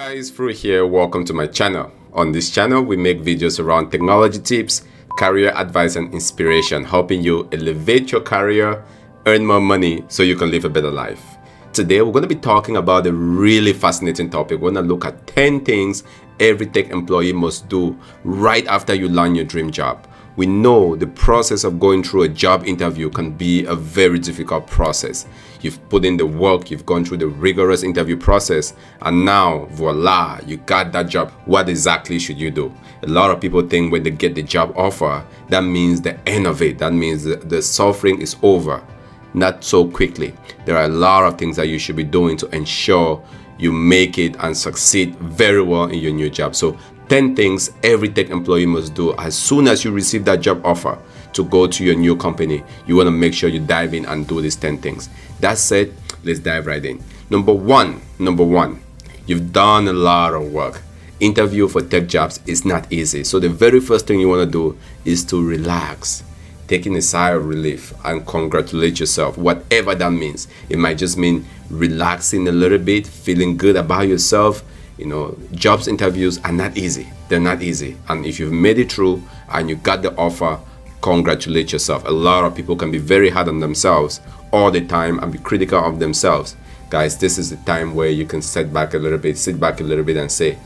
guys, Threelly here. Welcome to my channel. On this channel, we make videos around technology tips, career advice and inspiration, helping you elevate your career, earn more money so you can live a better life. Today, we're going to be talking about a really fascinating topic. We're going to look at 10 things every tech employee must do right after you land your dream job. We know the process of going through a job interview can be a very difficult process. You've put in the work, you've gone through the rigorous interview process, and now, voila, you got that job. What exactly should you do? A lot of people think when they get the job offer, that means the end of it. That means the suffering is over. Not so quickly. There are a lot of things that you should be doing to ensure you make it and succeed very well in your new job. So 10 things every tech employee must do as soon as you receive that job offer to go to your new company. You want to make sure you dive in and do these 10 things. That said, let's dive right in. Number one, you've done a lot of work. Interview for tech jobs is not easy. So the very first thing you want to do is to relax, taking a sigh of relief and congratulate yourself, whatever that means. It might just mean relaxing a little bit, feeling good about yourself. You know, jobs interviews are not easy. They're not easy. And if you've made it through and you got the offer, congratulate yourself. A lot of people can be very hard on themselves all the time and be critical of themselves. Guys, this is the time where you can sit back a little bit and say,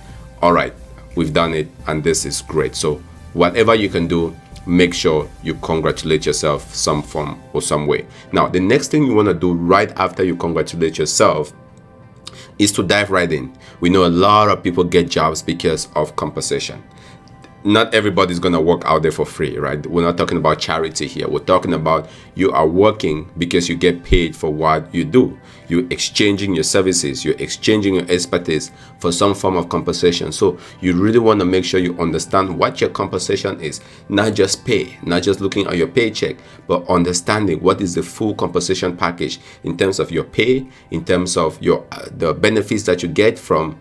all right, we've done it and this is great. So whatever you can do, make sure you congratulate yourself some form or some way. Now, the next thing you want to do right after you congratulate yourself is to dive right in. We know a lot of people get jobs because of compensation. Not everybody's going to work out there for free, right? We're not talking about charity here. We're talking about you are working because you get paid for what you do. You're exchanging your services, you're exchanging your expertise for some form of compensation. So you really want to make sure you understand what your compensation is. Not just pay, not just looking at your paycheck, but understanding what is the full compensation package in terms of your pay, in terms of your the benefits that you get from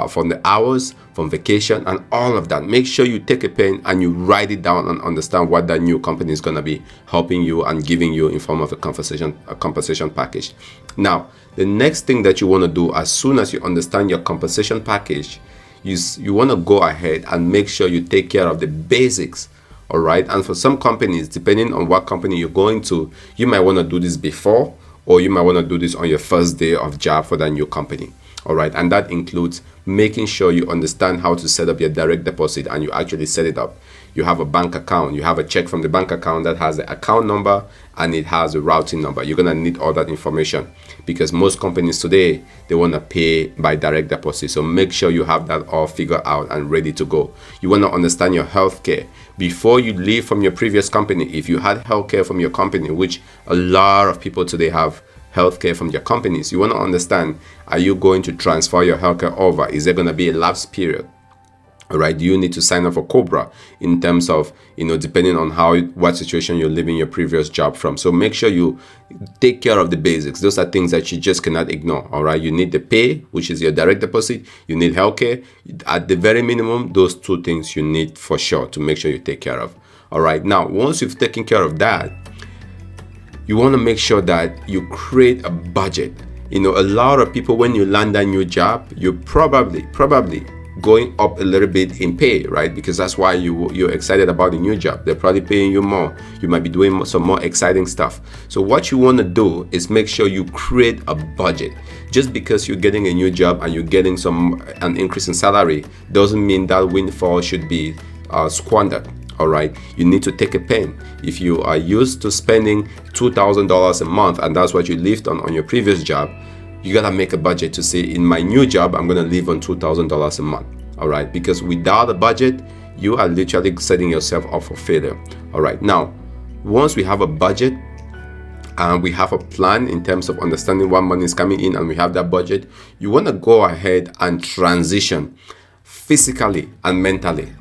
from the hours, from vacation, and all of that. Make sure you take a pen and you write it down and understand what that new company is going to be helping you and giving you in form of a compensation package. Now, the next thing that you want to do as soon as you understand your compensation package, you want to go ahead and make sure you take care of the basics. All right. And for some companies, depending on what company you're going to, you might want to do this before, or you might want to do this on your first day of job for that new company. All right, and that includes making sure you understand how to set up your direct deposit and you actually set it up. You have a bank account, you have a check from the bank account that has the account number and it has a routing number. You're going to need all that information because most companies today, they want to pay by direct deposit. So make sure you have that all figured out and ready to go. You want to understand your healthcare. Before you leave from your previous company, if you had healthcare from your company, which a lot of people today have healthcare from your companies, you want to understand, are you going to transfer your healthcare over? Is there going to be a lapse period? All right, do you need to sign up for Cobra in terms of, depending on what situation you're leaving your previous job from? So make sure you take care of the basics. Those are things that you just cannot ignore. All right, you need the pay, which is your direct deposit. You need healthcare. At the very minimum, those two things you need for sure to make sure you take care of. All right, now once you've taken care of that, you want to make sure that you create a budget. A lot of people, when you land a new job, you're probably going up a little bit in pay, right? Because that's why you're excited about the new job. They're probably paying you more. You might be doing some more exciting stuff. So what you want to do is make sure you create a budget. Just because you're getting a new job and you're getting an increase in salary doesn't mean that windfall should be squandered. All right, you need to take a pen. If you are used to spending $2,000 a month and that's what you lived on your previous job, you gotta make a budget to say, in my new job, I'm gonna live on $2,000 a month. All right, because without a budget, you are literally setting yourself up for failure. All right, now, once we have a budget and we have a plan in terms of understanding what money is coming in and we have that budget, you wanna go ahead and transition physically and mentally.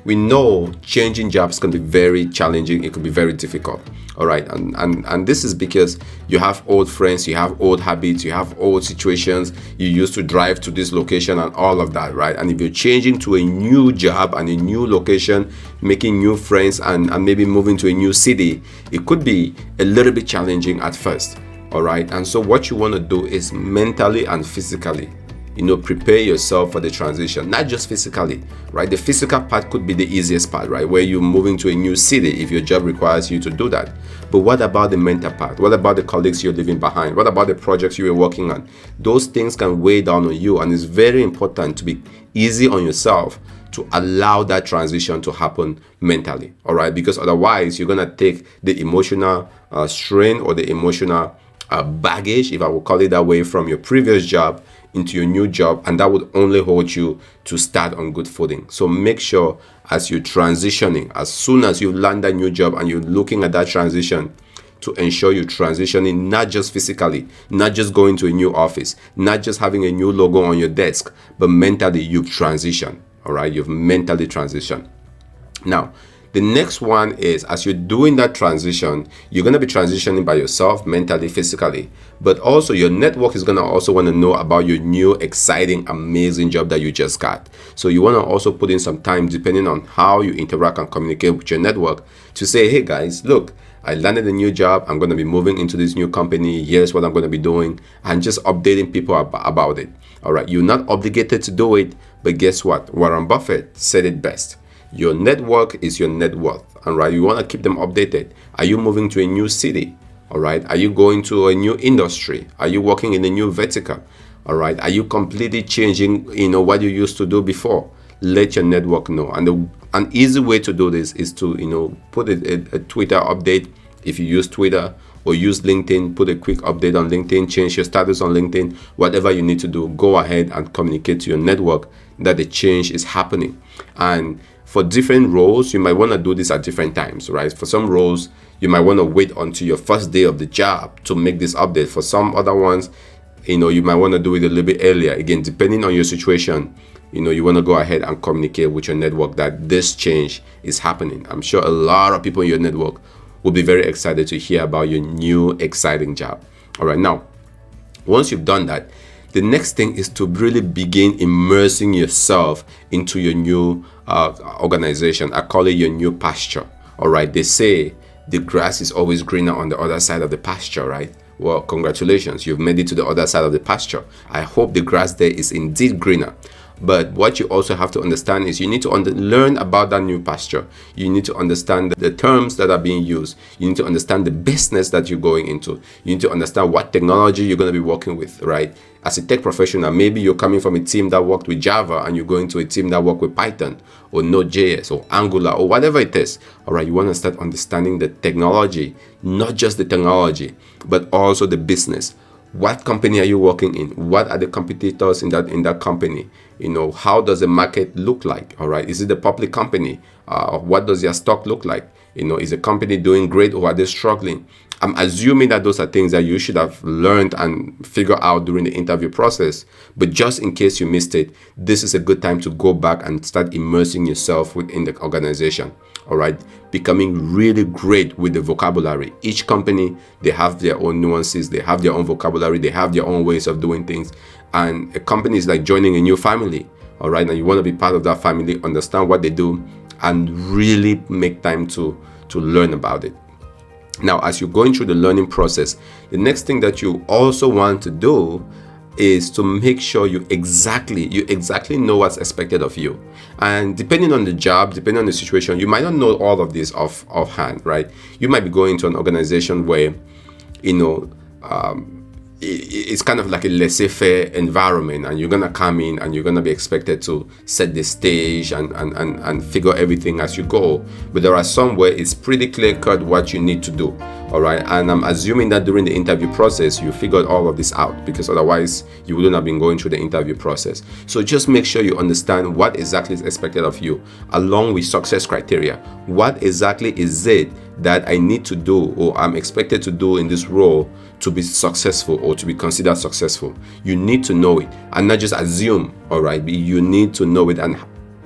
We know changing jobs can be very challenging. It can be very difficult. All right. And this is because you have old friends, you have old habits, you have old situations. You used to drive to this location and all of that, right? And if you're changing to a new job and a new location, making new friends and maybe moving to a new city, it could be a little bit challenging at first. All right. And so what you want to do is mentally and physically, prepare yourself for the transition, not just physically, right? The physical part could be the easiest part, right? Where you're moving to a new city if your job requires you to do that. But what about the mental part? What about the colleagues you're leaving behind? What about the projects you were working on? Those things can weigh down on you, and it's very important to be easy on yourself to allow that transition to happen mentally, all right? Because otherwise, you're gonna take the emotional strain or the emotional baggage, if I will call it that way, from your previous job into your new job, and that would only hold you to start on good footing. So make sure as you're transitioning, as soon as you land a new job and you're looking at that transition, to ensure you're transitioning not just physically, not just going to a new office, not just having a new logo on your desk, but mentally you've transitioned, all right? You've mentally transitioned. Now, the next one is, as you're doing that transition, you're going to be transitioning by yourself, mentally, physically, but also your network is going to also want to know about your new, exciting, amazing job that you just got. So you want to also put in some time, depending on how you interact and communicate with your network, to say, hey guys, look, I landed a new job. I'm going to be moving into this new company. Here's what I'm going to be doing, and just updating people about it. All right. You're not obligated to do it, but guess what? Warren Buffett said it best. Your network is your net worth, all right? You want to keep them updated. Are you moving to a new city? All right. Are you going to a new industry? Are you working in a new vertical? All right. Are you completely changing, what you used to do before? Let your network know. And an easy way to do this is to, put a Twitter update if you use Twitter, or use LinkedIn, put a quick update on LinkedIn, change your status on LinkedIn, whatever you need to do, go ahead and communicate to your network that the change is happening. And for different roles, you might want to do this at different times, right? For some roles, you might want to wait until your first day of the job to make this update. For some other ones, you might want to do it a little bit earlier. Again, depending on your situation, you want to go ahead and communicate with your network that this change is happening. I'm sure a lot of people in your network will be very excited to hear about your new, exciting job. All right, now, once you've done that, the next thing is to really begin immersing yourself into your new organization. I call it your new pasture. All right. They say the grass is always greener on the other side of the pasture, right? Well, congratulations. You've made it to the other side of the pasture. I hope the grass there is indeed greener. But what you also have to understand is you need to learn about that new pasture. You need to understand the terms that are being used. You need to understand the business that you're going into. You need to understand what technology you're going to be working with, right? As a tech professional, maybe you're coming from a team that worked with Java and you're going to a team that worked with Python or Node.js or Angular or whatever it is. All right, you want to start understanding the technology, not just the technology, but also the business. What company are you working in? What are the competitors in that company? How does the market look like? All right, is it a public company? What does their stock look like? Is the company doing great or are they struggling? I'm assuming that those are things that you should have learned and figured out during the interview process. But just in case you missed it, this is a good time to go back and start immersing yourself within the organization. All right, becoming really great with the vocabulary. Each company, they have their own nuances, they have their own vocabulary, they have their own ways of doing things. And a company is like joining a new family. All right, and you want to be part of that family, understand what they do, and really make time to learn about it. Now, as you're going through the learning process, the next thing that you also want to do is to make sure you exactly know what's expected of you. And depending on the job, depending on the situation, you might not know all of this offhand, right? You might be going to an organization where, it's kind of like a laissez-faire environment, and you're going to come in and you're going to be expected to set the stage and figure everything as you go. But there are some where it's pretty clear-cut what you need to do, all right? And I'm assuming that during the interview process, you figured all of this out, because otherwise you wouldn't have been going through the interview process. So just make sure you understand what exactly is expected of you, along with success criteria. What exactly is it that I need to do or I'm expected to do in this role to be successful or to be considered successful? You need to know it and not just assume, all right? You need to know it and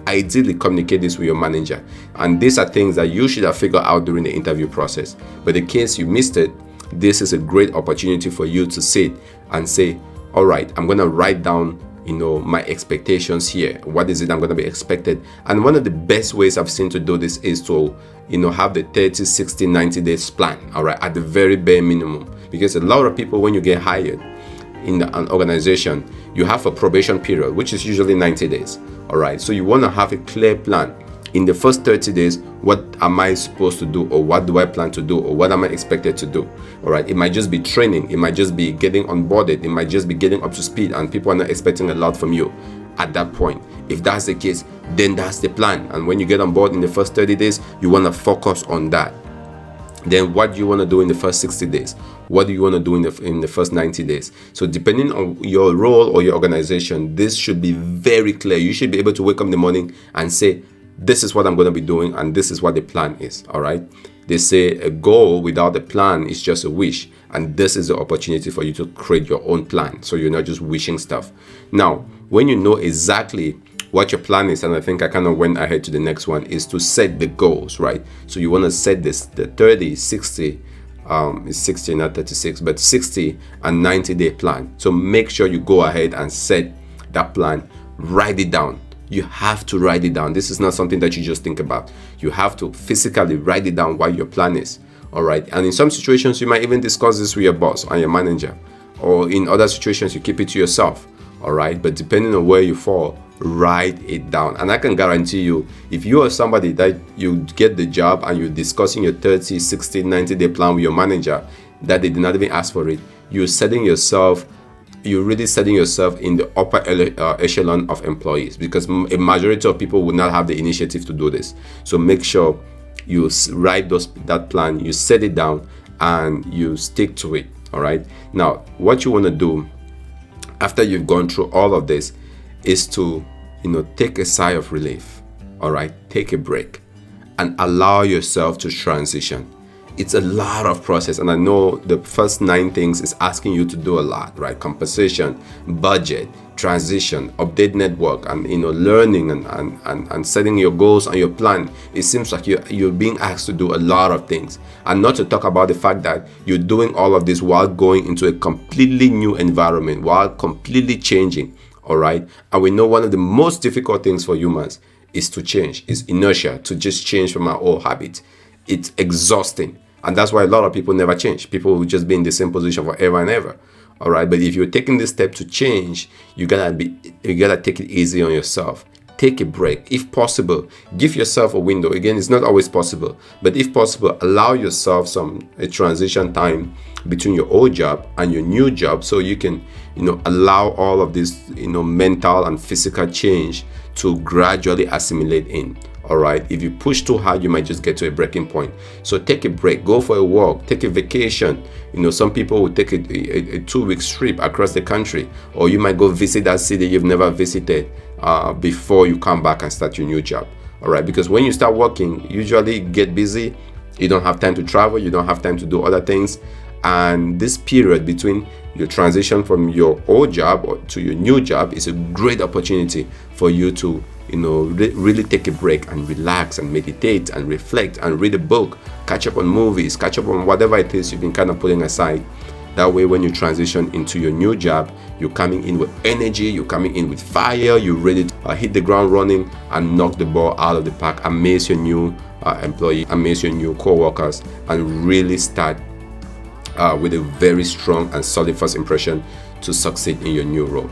ideally communicate this with your manager. And these are things that you should have figured out during the interview process. But in case you missed it, this is a great opportunity for you to sit and say, all right, I'm going to write down my expectations here. What is it I'm going to be expected? And one of the best ways I've seen to do this is to have the 30, 60, 90 days plan, all right, at the very bare minimum. Because a lot of people, when you get hired, in an organization, you have a probation period, which is usually 90 days. All right. So you want to have a clear plan. In the first 30 days, what am I supposed to do, or what do I plan to do, or what am I expected to do? All right. It might just be training. It might just be getting onboarded. It might just be getting up to speed, and people are not expecting a lot from you at that point. If that's the case, then that's the plan. And when you get on board in the first 30 days, you want to focus on that. Then what do you want to do in the first 60 days? What do you want to do in the first 90 days? So depending on your role or your organization, this should be very clear. You should be able to wake up in the morning and say, this is what I'm going to be doing, and this is what the plan is. All right. They say a goal without a plan is just a wish. And this is the opportunity for you to create your own plan. So you're not just wishing stuff. Now, when you know exactly what your plan is, and I think I kind of went ahead to the next one, is to set the goals, right? So you want to set the 30, 60, it's 60, not 36, but 60 and 90-day plan. So make sure you go ahead and set that plan. Write it down. You have to write it down. This is not something that you just think about. You have to physically write it down what your plan is. All right. And in some situations, you might even discuss this with your boss and your manager. Or in other situations, you keep it to yourself. All right. But depending on where you fall, write it down. And I can guarantee you, if you are somebody that you get the job and you're discussing your 30, 60, 90-day plan with your manager, that they did not even ask for it, you're really setting yourself in the upper echelon of employees, because a majority of people would not have the initiative to do this. So make sure you write that plan, you set it down, and you stick to it. All right. Now, what you want to do after you've gone through all of this is to, take a sigh of relief. All right. Take a break and allow yourself to transition. It's a lot of process, and I know the first 9 things is asking you to do a lot, right? Compensation, budget, transition, update network, and learning and setting your goals and your plan. It seems like you're being asked to do a lot of things, and not to talk about the fact that you're doing all of this while going into a completely new environment, while completely changing. All right, and we know one of the most difficult things for humans is to change, is inertia, to just change from our old habits. It's exhausting. And that's why a lot of people never change. People will just be in the same position forever and ever. All right. But if you're taking this step to change, you gotta take it easy on yourself. Take a break. If possible, give yourself a window. Again, it's not always possible, but if possible, allow yourself a transition time between your old job and your new job, so you can, allow all of this, mental and physical change to gradually assimilate in. All right. If you push too hard, you might just get to a breaking point. So take a break, go for a walk, take a vacation. Some people will take a 2-week trip across the country, or you might go visit that city you've never visited before you come back and start your new job. All right. Because when you start working, you usually get busy. You don't have time to travel. You don't have time to do other things. And this period between your transition from your old job to your new job is a great opportunity for you to really take a break and relax and meditate and reflect and read a book, catch up on movies, catch up on whatever it is you've been kind of putting aside. That way, when you transition into your new job, you're coming in with energy, you're coming in with fire, you're ready to hit the ground running and knock the ball out of the park, amaze your new employee, amaze your new co-workers, and really start with a very strong and solid first impression to succeed in your new role.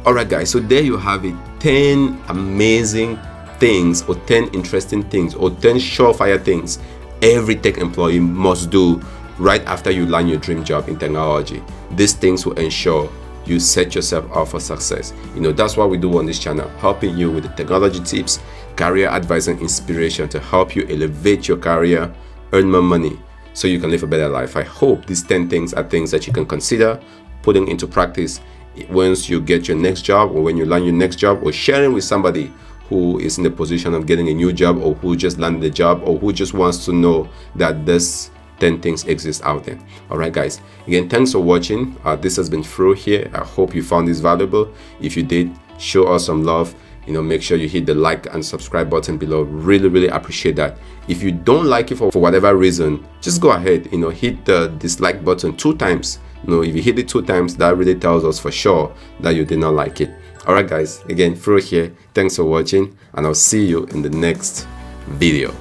All right, guys, so there you have it. 10 amazing things, or 10 interesting things, or 10 surefire things every tech employee must do right after you land your dream job in technology. These things will ensure you set yourself up for success. That's what we do on this channel, helping you with the technology tips, career advice, and inspiration to help you elevate your career, earn more money, so you can live a better life. I hope these 10 things are things that you can consider putting into practice once you get your next job, or when you land your next job, or sharing with somebody who is in the position of getting a new job, or who just landed a job, or who just wants to know that this 10 things exist out there. All right, guys, again, thanks for watching. This has been Threelly here. I hope you found this valuable. If you did, show us some love. Make sure you hit the like and subscribe button below. Really appreciate that. If you don't like it for whatever reason, just go ahead, hit the dislike button 2 times. If you hit it 2 times, that really tells us for sure that you did not like it. All right, guys, again, Threelly here. Thanks for watching, and I'll see you in the next video.